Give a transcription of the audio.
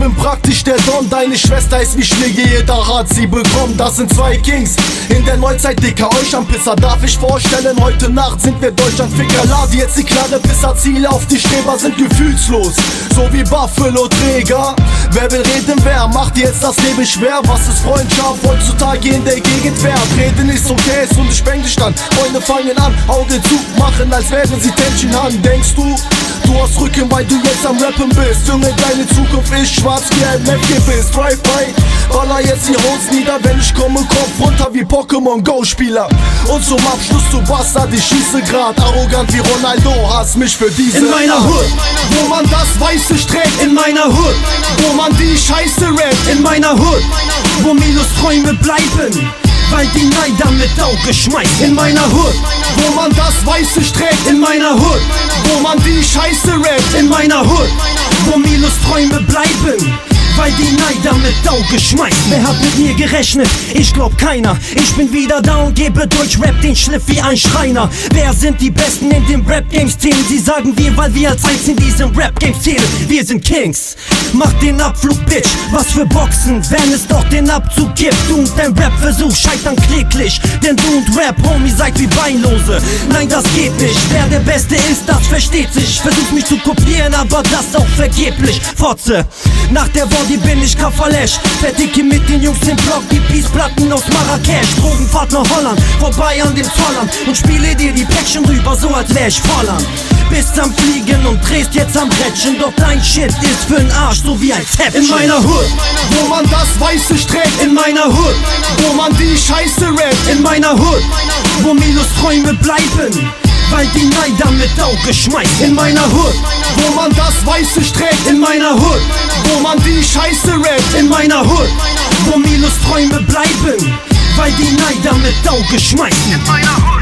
bin praktisch der Don, deine Schwester ist wie Schläge, jeder hat sie bekommen. Das sind zwei Kings in der Neuzeit, dicker euch am Pisser. Darf ich vorstellen, heute Nacht sind wir Deutschland-Ficker. Lade jetzt die klare Pisser, Ziele auf die Streber sind gefühlslos, so wie Buffalo-Träger. Wer will reden, wer macht jetzt das Leben schwer? Was ist Freundschaft heutzutage in der Gegend wert? Reden ist okay, ist und ich Englisch dann. Freunde fangen an, Augen zu machen, als wären sie Tension Han. Denkst du, du hast Rücken, weil du jetzt am Rappen bist? Junge, deine Zukunft ist schwarz wie ein Map-Gebiss. Drive-by, baller jetzt die Hosts nieder, wenn ich komme, Kopf runter wie Pokémon Go-Spieler. Und zum Abschluss, du Bastard, ich schieße grad arrogant wie Ronaldo, hast mich für diese in meiner Hood, wo man das Weiße trägt, in meiner Hood, wo man die Scheiße rappt, in meiner Hood, wo Milos Träume bleiben, weil die Neider mit Auge schmeißen. In meiner Hood, wo man das Weiße trägt, in meiner Hood, wo man die Scheiße rappt, in meiner Hood, wo Milos Träume bleiben, weil die Neider mit Auge schmeißen. Wer hat mit mir gerechnet? Ich glaub keiner. Ich bin wieder da und gebe Deutsch-Rap den Schliff wie ein Schreiner. Wer sind die Besten in dem Rap-Games-Team? Sie sagen wir, weil wir als eins in diesem Rap-Games zählen. Wir sind Kings. Mach den Abflug, Bitch. Was für Boxen, wenn es doch den Abzug gibt. Du und dein Rap-Versuch scheitern kläglich. Denn du und Rap, Homie, seid wie Beinlose. Nein, das geht nicht. Wer der Beste ist, das versteht sich. Versuch mich zu kopieren, aber das auch vergeblich. Fotze, nach der Body bin ich Kafalesch. Fertige mit den Jungs im Block, die Peace-Platten aus Marrakesch. Drogenfahrt nach Holland, vorbei an dem Zollern und spiele dir die Päckchen rüber, so als wär ich Volland. Bist am Fliegen und drehst jetzt am Brettchen, doch dein Shit ist für'n Arsch, so wie ein Zäpfchen. In meiner Hood, wo man das Weiße trägt, in meiner Hood, wo man die Scheiße rappt, in meiner Hood, wo Milos Träume bleiben, weil die Neider mit Auge schmeißen. In meiner Hood, wo man das Weiße trägt, in meiner Hood, wo man die Scheiße rappt, in meiner Hood, wo Milos Träume bleiben, weil die Neider mit Auge schmeißen. In meiner Hood.